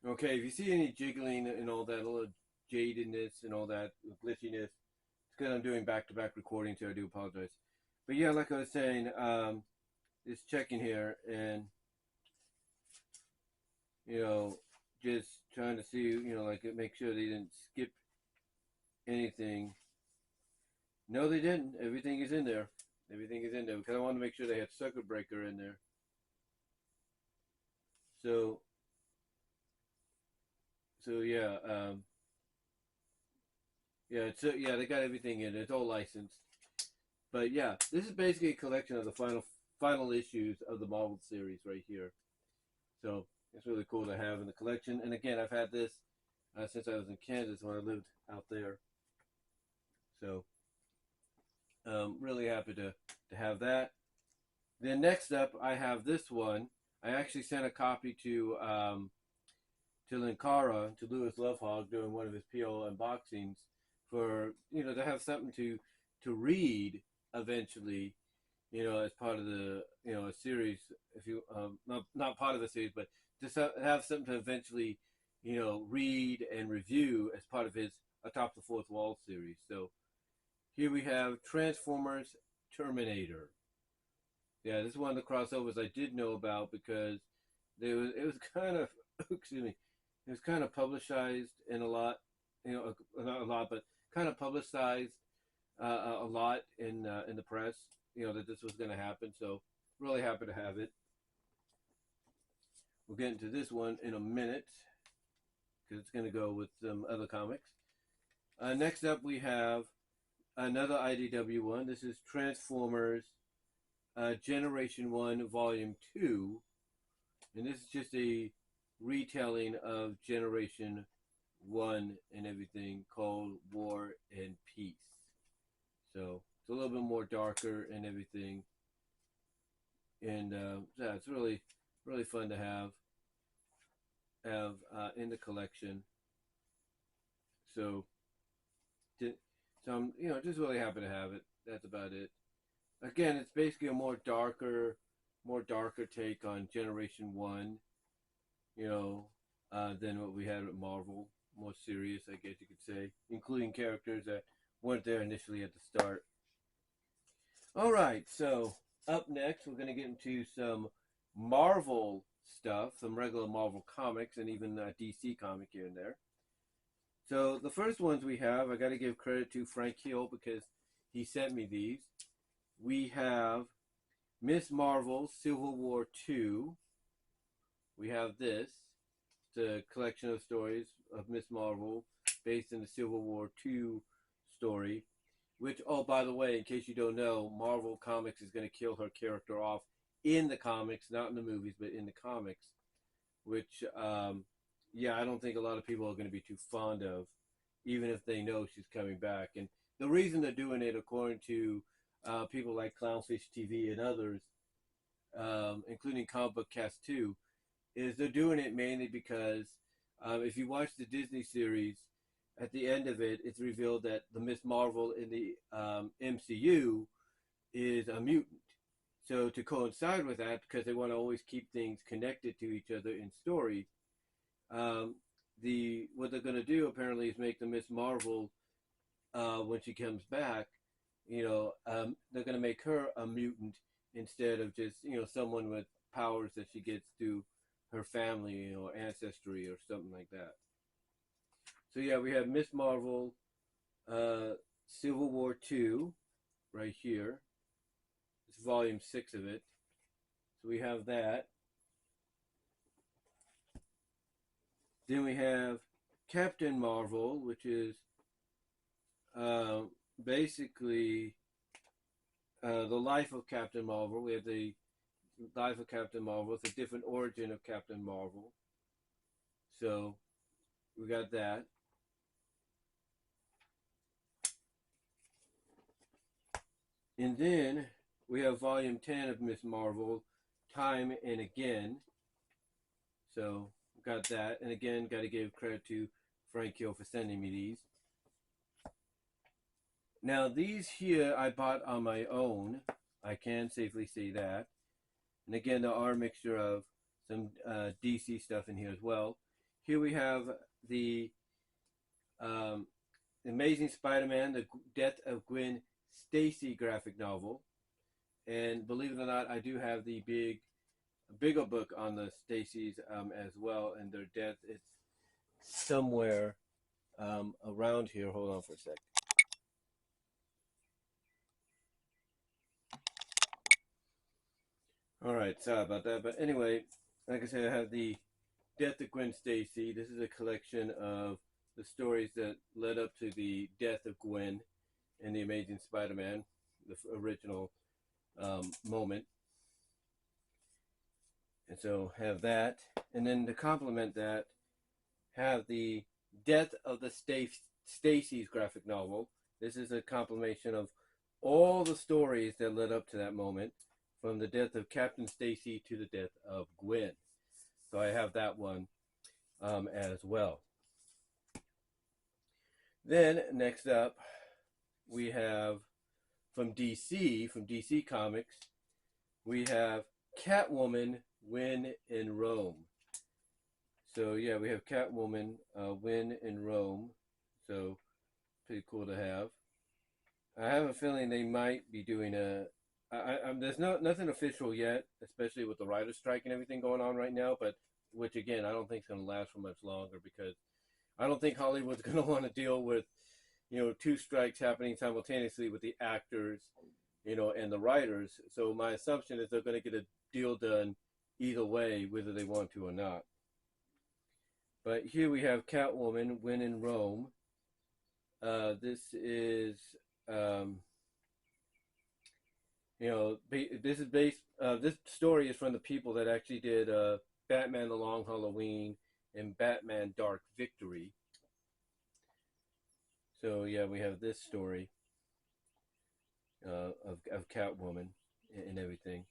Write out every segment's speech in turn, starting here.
Okay, if you see any jiggling and all that, a little jadedness and all that glitchiness, it's because I'm doing back-to-back recording, so I do apologize. But yeah, like I was saying, just checking here and you know, just trying to see, like make sure they didn't skip anything. No, they didn't. Everything is in there. Everything is in there because I want to make sure they had circuit breaker in there. So, so yeah, yeah, yeah, they got everything in it. It's all licensed. But yeah, this is basically a collection of the final issues of the Marvel series right here. So it's really cool to have in the collection. And again, I've had this since I was in Kansas when I lived out there. So really happy to have that. Then next up, I have this one. I actually sent a copy to Linkara, to Lewis Lovehog during one of his PO unboxings for to have something to read eventually, as part of the a series. If you not part of the series, but just have something to eventually read and review as part of his Atop the Fourth Wall series. So here we have Transformers Terminator. Yeah, this is one of the crossovers I did know about because it was kind of excuse me, it was kind of publicized in a lot, not a lot, but kind of publicized a lot in the press, that this was going to happen. So really happy to have it. We'll get into this one in a minute because it's going to go with some other comics. Next up, we have another IDW one. This is Transformers Generation 1 Volume 2. And this is just a retelling of Generation 1 and everything called War and Peace. So it's a little bit more darker and everything. And yeah, it's really, really fun to have in the collection. So, so I'm just really happy to have it. That's about it. Again, it's basically a more darker take on Generation One, than what we had with Marvel. More serious, I guess you could say, including characters that weren't there initially at the start. All right, so up next, we're going to get into some Marvel stuff, some regular Marvel comics, and even DC comic here and there. So the first ones we have, I got to give credit to Frank Hill because he sent me these. We have Miss Marvel Civil War 2. We have this. It's a collection of stories of Miss Marvel based in the Civil War 2 story. Which, oh, by the way, in case you don't know, Marvel Comics is going to kill her character off in the comics, not in the movies, but in the comics. Which, yeah, I don't think a lot of people are going to be too fond of, even if they know she's coming back. And the reason they're doing it, according to people like Clownfish TV and others, including Comic Book Cast 2, is they're doing it mainly because if you watch the Disney series, at the end of it, it's revealed that the Miss Marvel in the MCU is a mutant. So to coincide with that, because they want to always keep things connected to each other in story, what they're going to do apparently is make the Miss Marvel when she comes back, they're going to make her a mutant instead of just someone with powers that she gets through her family, ancestry or something like that. So yeah, we have Miss Marvel, Civil War 2, right here. It's volume 6 of it. So we have that. Then we have Captain Marvel, which is basically the life of Captain Marvel. We have the life of Captain Marvel. It's a different origin of Captain Marvel. So we got that. And then we have volume 10 of Miss Marvel, Time and Again. So got that. And again, got to give credit to Frank Hill for sending me these. Now, these here I bought on my own. I can safely say that. And again, there are a mixture of some DC stuff in here as well. here we have the um, Amazing Spider-Man: The Death of Gwen Stacy graphic novel, and believe it or not, I do have the bigger book on the Stacys as well, and their death. It's somewhere around here. Hold on for a sec. All right, sorry about that. But anyway, like I said, I have the Death of Gwen Stacy. This is a collection of the stories that led up to the death of Gwen in the Amazing Spider-Man, the original moment. And so have that, and then to complement that, have the Death of the Stacy's graphic novel. This is a compilation of all the stories that led up to that moment, from the death of Captain Stacy to the death of Gwen. So I have that one as well. Then next up, we have from DC Comics, we have Catwoman, Win in Rome. So yeah, we have Catwoman, Win in Rome. So pretty cool to have. I have a feeling they might be doing there's nothing official yet, especially with the writer's strike and everything going on right now. But which again, I don't think is going to last for much longer, because I don't think Hollywood's going to want to deal with, two strikes happening simultaneously with the actors, and the writers. So my assumption is they're going to get a deal done either way, whether they want to or not. But here we have Catwoman, Win in Rome. This is, this is based. This story is from the people that actually did Batman: The Long Halloween and Batman: Dark Victory. So yeah, we have this story of Catwoman and everything.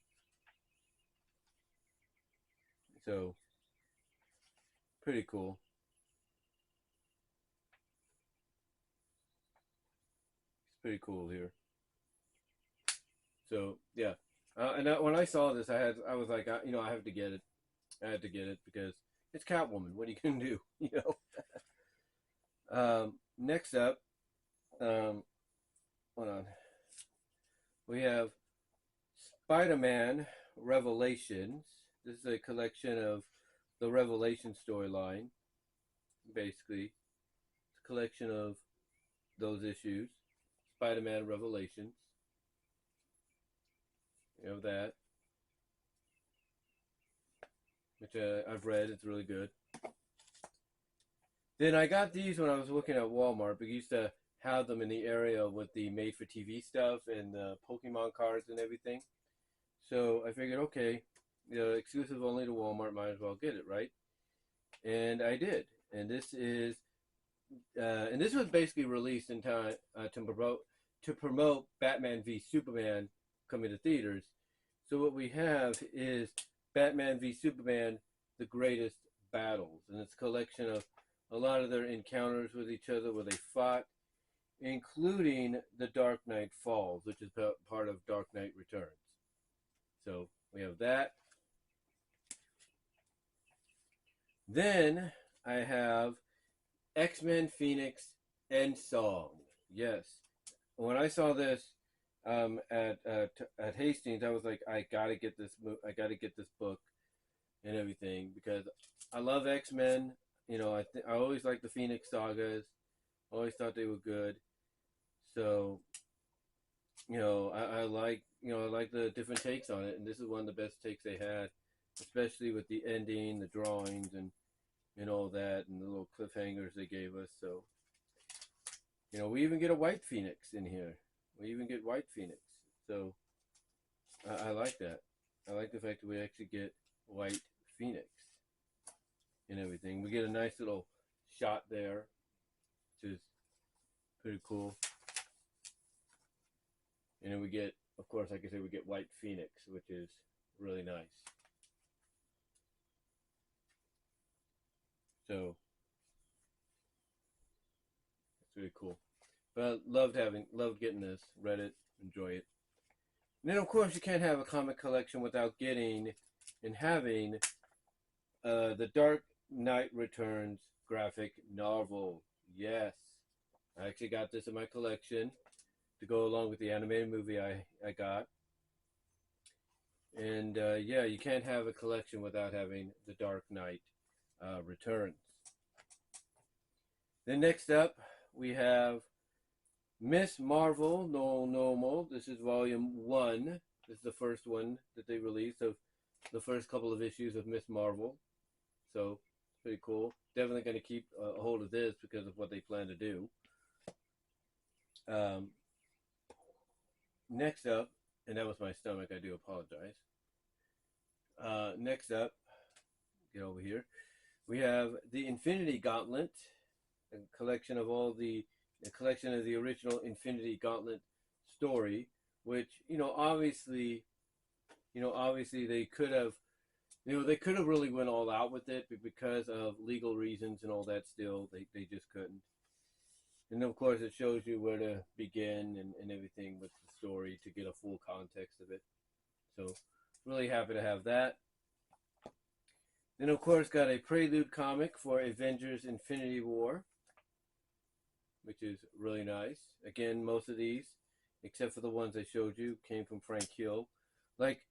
So pretty cool. It's pretty cool here. So yeah, when I saw this, I was like, I have to get it. I had to get it because it's Catwoman. What are you gonna do? Next up, hold on. We have Spider-Man Revelations. This is a collection of the Revelation storyline. Basically, it's a collection of those issues. Spider-Man Revelations. You have that, which I've read. It's really good. Then I got these when I was looking at Walmart. We used to have them in the area with the made-for-TV stuff and the Pokemon cards and everything. So I figured, okay, exclusive only to Walmart, might as well get it, right? And I did. And this was basically released in time to promote Batman v Superman coming to theaters. So what we have is Batman v Superman: The Greatest Battles, and it's a collection of a lot of their encounters with each other where they fought, including The Dark Knight Falls, which is part of Dark Knight Returns. So we have that. Then I have X-Men Phoenix End Song. Yes. When I saw this at Hastings, I was like, I gotta get this book and everything, because I love X-Men. I always liked the Phoenix sagas. Always thought they were good. So, I like the different takes on it, and this is one of the best takes they had, especially with the ending, the drawings, and all that, and the little cliffhangers they gave us. So, we even get a White Phoenix in here. We even get White Phoenix. So, I like that. I like the fact that we actually get White Phoenix and everything. We get a nice little shot there, which is pretty cool. And then we get, of course, like I said, we get White Phoenix, which is really nice. So it's really cool. But loved getting this, read it, enjoy it. And then of course you can't have a comic collection without getting and having the Knight Returns graphic novel. Yes, I actually got this in my collection to go along with the animated movie I got. And yeah, you can't have a collection without having The Dark Knight Returns. Then next up, we have Miss Marvel No Normal. This is volume 1. This is the first one that they released of the first couple of issues of Miss Marvel. So, pretty cool. Definitely going to keep a hold of this because of what they plan to do. Next up, and that was my stomach, I do apologize. Next up, get over here, we have the Infinity Gauntlet, a collection of a collection of the original Infinity Gauntlet story, which, obviously they could have, they could have really went all out with it, but because of legal reasons and all that, still, they just couldn't. And of course, it shows you where to begin and everything with the story to get a full context of it. So, really happy to have that. Then, of course, got a prelude comic for Avengers Infinity War, which is really nice. Again, most of these, except for the ones I showed you, came from Frank Hill. Like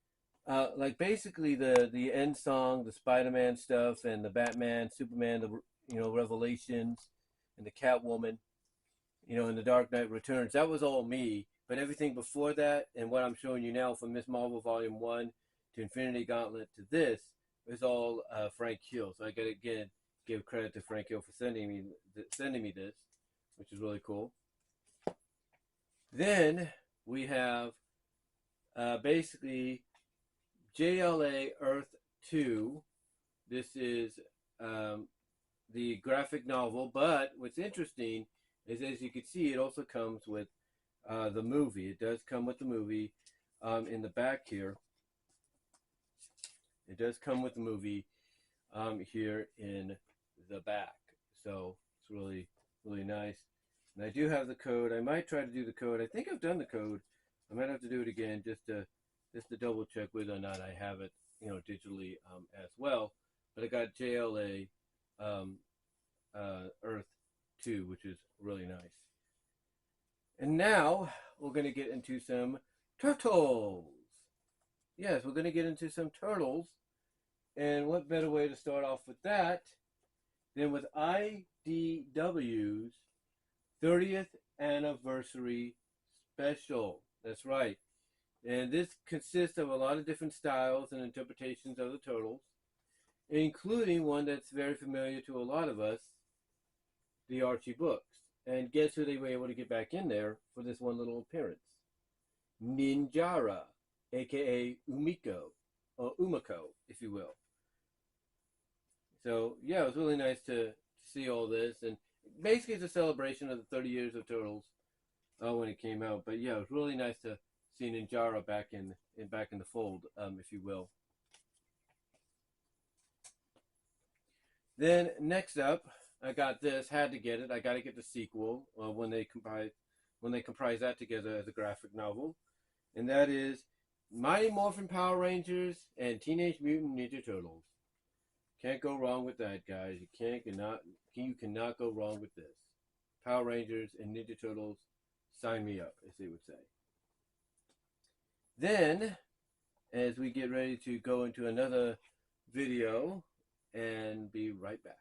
basically the end song, the Spider-Man stuff, and the Batman, Superman, the Revelations, and the Catwoman, and the Dark Knight Returns. That was all me. But everything before that, and what I'm showing you now from Miss Marvel Volume 1 to Infinity Gauntlet to this, is all Frank Hill. So I got to, again, give credit to Frank Hill for sending me this, which is really cool. Then we have basically JLA Earth 2. This is the graphic novel, but what's interesting is, as you can see, it also comes with the movie. It does come with the movie in the back here. It does come with the movie here in the back. So it's really, really nice. And I do have the code. I might try to do the code. I think I've done the code. I might have to do it again just to double check whether or not I have it, digitally as well. But I got JLA Earth 2, which is really nice. And now we're going to get into some turtles. Yes, we're going to get into some turtles. And what better way to start off with that than with IDW's 30th anniversary special. That's right. And this consists of a lot of different styles and interpretations of the turtles, including one that's very familiar to a lot of us, the Archie books. And guess who they were able to get back in there for this one little appearance? Ninjara, aka Umiko, or Umiko, if you will. So yeah, it was really nice to see all this, and basically it's a celebration of the 30 years of Turtles when it came out. But yeah, it was really nice to see Ninjara back in the fold, if you will. Then next up, I got this. Had to get it. I got to get the sequel when they comprise that together as a graphic novel, and that is Mighty Morphin Power Rangers and Teenage Mutant Ninja Turtles. Can't go wrong with that, guys. You cannot go wrong with this. Power Rangers and Ninja Turtles, sign me up, as they would say. Then, as we get ready to go into another video, and be right back.